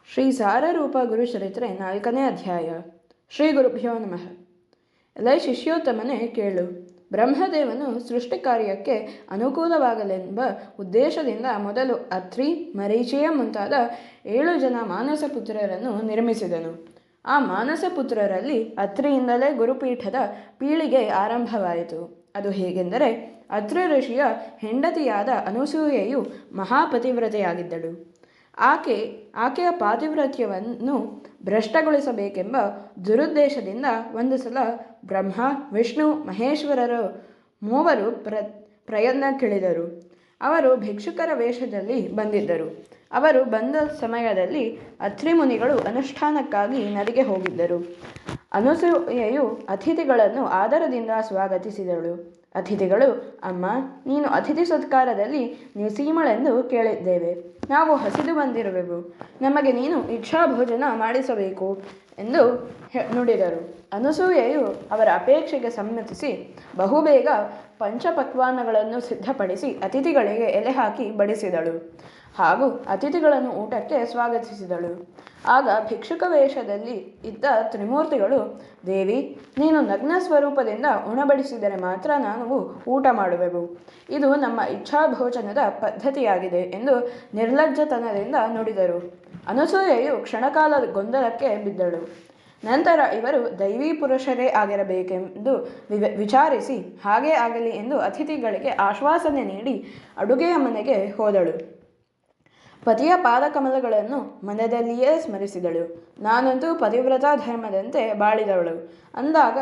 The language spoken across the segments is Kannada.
ಶ್ರೀ ಸಾರರೂಪ ಗುರುಚರಿತ್ರೆ 4ನೇ ಅಧ್ಯಾಯ. ಶ್ರೀ ಗುರುಭ್ಯೋ ನಮಃ. ಎಲೈ ಶಿಷ್ಯೋತ್ತಮನೇ ಕೇಳು. ಬ್ರಹ್ಮದೇವನು ಸೃಷ್ಟಿ ಕಾರ್ಯಕ್ಕೆ ಅನುಕೂಲವಾಗಲೆಂಬ ಉದ್ದೇಶದಿಂದ ಮೊದಲು ಅತ್ರಿ, ಮರೀಚಿಯ ಮುಂತಾದ 7 ಜನ ಮಾನಸ ಪುತ್ರರನ್ನು ನಿರ್ಮಿಸಿದನು. ಆ ಮಾನಸ ಪುತ್ರರಲ್ಲಿ ಅತ್ರಿಯಿಂದಲೇ ಗುರುಪೀಠದ ಪೀಳಿಗೆ ಆರಂಭವಾಯಿತು. ಅದು ಹೇಗೆಂದರೆ, ಅತ್ರಿ ಋಷಿಯ ಹೆಂಡತಿಯಾದ ಅನಸೂಯೆಯು ಮಹಾಪತಿವ್ರತೆಯಾಗಿದ್ದಳು. ಆಕೆಯ ಪಾತಿವ್ರತ್ಯವನ್ನು ಭ್ರಷ್ಟಗೊಳಿಸಬೇಕೆಂಬ ದುರುದ್ದೇಶದಿಂದ ಒಂದು ಸಲ ಬ್ರಹ್ಮ, ವಿಷ್ಣು, ಮಹೇಶ್ವರರು ಮೂವರು ಪ್ರಯತ್ನಕ್ಕಿಳಿದರು. ಅವರು ಭಿಕ್ಷುಕರ ವೇಷದಲ್ಲಿ ಬಂದಿದ್ದರು. ಅವರು ಬಂದ ಸಮಯದಲ್ಲಿ ಅತ್ರಿ ಮುನಿಗಳು ಅನುಷ್ಠಾನಕ್ಕಾಗಿ ನದಿಗೆ ಹೋಗಿದ್ದರು. ಅನಸೂಯೆಯು ಅತಿಥಿಗಳನ್ನು ಆದರದಿಂದ ಸ್ವಾಗತಿಸಿದಳು. ಅತಿಥಿಗಳು, ಅಮ್ಮ, ನೀನು ಅತಿಥಿ ಸತ್ಕಾರದಲ್ಲಿ ನಿಸೀಮಳೆಂದು ಕೇಳಿದ್ದೇವೆ. ನಾವು ಹಸಿದು ಬಂದಿರುವೆವು. ನಮಗೆ ನೀನು ಇಚ್ಛಾ ಭೋಜನ ಮಾಡಿಸಬೇಕು ಎಂದು ನುಡಿದರು. ಅನಸೂಯೆಯು ಅವರ ಅಪೇಕ್ಷೆಗೆ ಸಮ್ಮತಿಸಿ ಬಹುಬೇಗ ಪಂಚಪಕ್ವಾನ್ನಗಳನ್ನು ಸಿದ್ಧಪಡಿಸಿ ಅತಿಥಿಗಳಿಗೆ ಎಲೆ ಹಾಕಿ ಬಡಿಸಿದಳು ಹಾಗೂ ಅತಿಥಿಗಳನ್ನು ಊಟಕ್ಕೆ ಸ್ವಾಗತಿಸಿದಳು. ಆಗ ಭಿಕ್ಷುಕ ವೇಷದಲ್ಲಿ ಇದ್ದ ತ್ರಿಮೂರ್ತಿಗಳು, ದೇವಿ, ನೀನು ನಗ್ನ ಸ್ವರೂಪದಿಂದ ಉಣಬಡಿಸಿದರೆ ಮಾತ್ರ ನಾವು ಊಟ ಮಾಡುವೆವು. ಇದು ನಮ್ಮ ಇಚ್ಛಾಭೋಜನದ ಪದ್ಧತಿಯಾಗಿದೆ ಎಂದು ನಿರ್ಲಜ್ಜತನದಿಂದ ನುಡಿದರು. ಅನಸೂಯೆಯು ಕ್ಷಣಕಾಲ ಗೊಂದಲಕ್ಕೆ ಬಿದ್ದಳು. ನಂತರ ಇವರು ದೈವೀ ಪುರುಷರೇ ಆಗಿರಬೇಕೆಂದು ವಿಚಾರಿಸಿ ಹಾಗೇ ಆಗಲಿ ಎಂದು ಅತಿಥಿಗಳಿಗೆ ಆಶ್ವಾಸನೆ ನೀಡಿ ಅಡುಗೆಯ ಮನೆಗೆ ಹೋದಳು. ಪತಿಯ ಪಾದಕಮಲಗಳನ್ನು ಮನದಲ್ಲಿಯೇ ಸ್ಮರಿಸಿದಳು. ನಾನಂತೂ ಪತಿವ್ರತಾ ಧರ್ಮದಂತೆ ಬಾಳಿದವಳು. ಅಂದಾಗ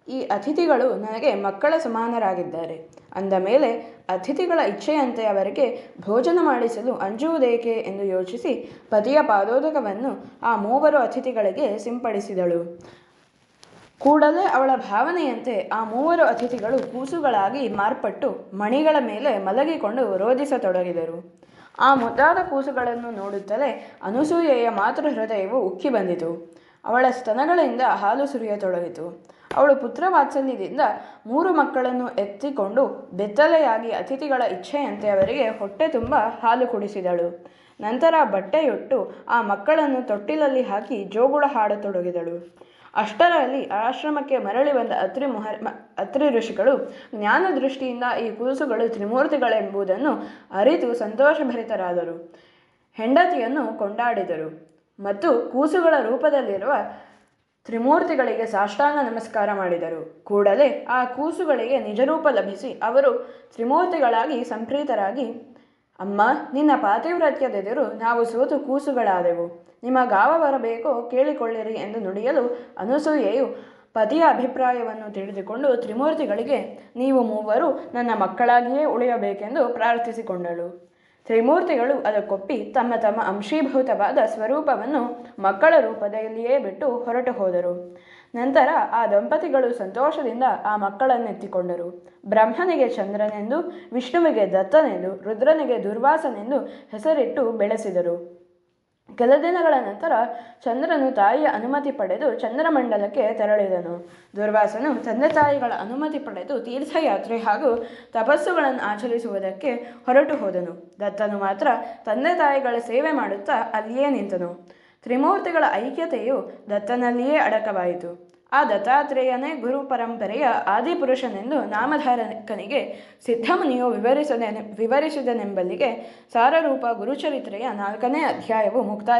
ಈ ಅತಿಥಿಗಳು ನನಗೆ ಮಕ್ಕಳ ಸಮಾನರಾಗಿದ್ದಾರೆ. ಅಂದ ಮೇಲೆ ಅತಿಥಿಗಳ ಇಚ್ಛೆಯಂತೆ ಅವರಿಗೆ ಭೋಜನ ಮಾಡಿಸಲು ಅಂಜುವುದೇಕೆ ಎಂದು ಯೋಚಿಸಿ ಪತಿಯ ಪಾದೋದಕವನ್ನು ಆ ಮೂವರು ಅತಿಥಿಗಳಿಗೆ ಸಿಂಪಡಿಸಿದಳು. ಕೂಡಲೇ ಅವಳ ಭಾವನೆಯಂತೆ ಆ ಮೂವರು ಅತಿಥಿಗಳು ಕೂಸುಗಳಾಗಿ ಮಾರ್ಪಟ್ಟು ಮಣಿಗಳ ಮೇಲೆ ಮಲಗಿಕೊಂಡು ರೋಧಿಸತೊಡಗಿದರು. ಆ ಮುದ್ದಾದ ಕೂಸುಗಳನ್ನು ನೋಡುತ್ತಲೇ ಅನಸೂಯೆಯ ಮಾತೃ ಹೃದಯವು ಉಕ್ಕಿ ಬಂದಿತು. ಅವಳ ಸ್ತನಗಳಿಂದ ಹಾಲು ಸುರಿಯತೊಡಗಿತು. ಅವಳು ಪುತ್ರವಾತ್ಸಲ್ಯದಿಂದ 3 ಮಕ್ಕಳನ್ನು ಎತ್ತಿಕೊಂಡು ಬೆತ್ತಲೆಯಾಗಿ ಅತಿಥಿಗಳ ಇಚ್ಛೆಯಂತೆ ಅವರಿಗೆ ಹೊಟ್ಟೆ ತುಂಬ ಹಾಲು ಕುಡಿಸಿದಳು. ನಂತರ ಬಟ್ಟೆಯುಟ್ಟು ಆ ಮಕ್ಕಳನ್ನು ತೊಟ್ಟಿಲಲ್ಲಿ ಹಾಕಿ ಜೋಗುಳ ಹಾಡತೊಡಗಿದಳು. ಅಷ್ಟರಲ್ಲಿ ಆಶ್ರಮಕ್ಕೆ ಮರಳಿ ಬಂದ ಅತ್ರಿ ಋಷಿಗಳು ಜ್ಞಾನ ದೃಷ್ಟಿಯಿಂದ ಈ ಕೂಸುಗಳು ತ್ರಿಮೂರ್ತಿಗಳೆಂಬುದನ್ನು ಅರಿತು ಸಂತೋಷಭರಿತರಾದರು. ಹೆಂಡತಿಯನ್ನು ಕೊಂಡಾಡಿದರು ಮತ್ತು ಕೂಸುಗಳ ರೂಪದಲ್ಲಿರುವ ತ್ರಿಮೂರ್ತಿಗಳಿಗೆ ಸಾಷ್ಟಾಂಗ ನಮಸ್ಕಾರ ಮಾಡಿದರು. ಕೂಡಲೇ ಆ ಕೂಸುಗಳಿಗೆ ನಿಜರೂಪ ಲಭಿಸಿ ಅವರು ತ್ರಿಮೂರ್ತಿಗಳಾಗಿ ಸಂಪ್ರೀತರಾಗಿ, ಅಮ್ಮ, ನಿನ್ನ ಪಾತಿವ್ರತ್ಯದೆದುರು ನಾವು ಸೋತು ಕೂಸುಗಳಾದೆವು. ನಿಮಗಾವ ಬರಬೇಕೋ ಕೇಳಿಕೊಳ್ಳಿರಿ ಎಂದು ನುಡಿಯಲು ಅನಸೂಯೆಯು ಪತಿಯ ಅಭಿಪ್ರಾಯವನ್ನು ತಿಳಿದುಕೊಂಡು ತ್ರಿಮೂರ್ತಿಗಳಿಗೆ, ನೀವು ಮೂವರು ನನ್ನ ಮಕ್ಕಳಾಗಿಯೇ ಉಳಿಯಬೇಕೆಂದು ಪ್ರಾರ್ಥಿಸಿಕೊಂಡಳು. ತ್ರಿಮೂರ್ತಿಗಳು ಅದಕ್ಕೊಪ್ಪಿ ತಮ್ಮ ತಮ್ಮ ಅಂಶೀಭೂತವಾದ ಸ್ವರೂಪವನ್ನು ಮಕ್ಕಳ ರೂಪದಲ್ಲಿಯೇ ಬಿಟ್ಟು ಹೊರಟು ಹೋದರು. ನಂತರ ಆ ದಂಪತಿಗಳು ಸಂತೋಷದಿಂದ ಆ ಮಕ್ಕಳನ್ನೆತ್ತಿಕೊಂಡರು. ಬ್ರಹ್ಮನಿಗೆ ಚಂದ್ರನೆಂದು, ವಿಷ್ಣುವಿಗೆ ದತ್ತನೆಂದು, ರುದ್ರನಿಗೆ ದುರ್ವಾಸನೆಂದು ಹೆಸರಿಟ್ಟು ಬೆಳೆಸಿದರು. ಕೆಲ ದಿನಗಳ ನಂತರ ಚಂದ್ರನು ತಾಯಿಯ ಅನುಮತಿ ಪಡೆದು ಚಂದ್ರಮಂಡಲಕ್ಕೆ ತೆರಳಿದನು. ದುರ್ವಾಸನು ತಂದೆ ತಾಯಿಗಳ ಅನುಮತಿ ಪಡೆದು ತೀರ್ಥಯಾತ್ರೆ ಹಾಗೂ ತಪಸ್ಸುಗಳನ್ನು ಆಚರಿಸುವುದಕ್ಕೆ ಹೊರಟು ಹೋದನು. ದತ್ತನು ಮಾತ್ರ ತಂದೆ ತಾಯಿಗಳ ಸೇವೆ ಮಾಡುತ್ತಾ ಅಲ್ಲಿಯೇ ನಿಂತನು. ತ್ರಿಮೂರ್ತಿಗಳ ಐಕ್ಯತೆಯು ದತ್ತನಲ್ಲಿಯೇ ಅಡಕವಾಯಿತು. ಆ ದತ್ತಾತ್ರೇಯನೇ ಗುರು ಪರಂಪರೆಯ ಆದಿಪುರುಷನೆಂದು ನಾಮಧಾರಕನಿಗೆ ಸಿದ್ಧಮುನಿಯು ವಿವರಿಸಿದನೆಂಬಲ್ಲಿಗೆ ಸಾರರೂಪ ಗುರುಚರಿತ್ರೆಯ 4ನೇ ಅಧ್ಯಾಯವು ಮುಕ್ತಾಯ.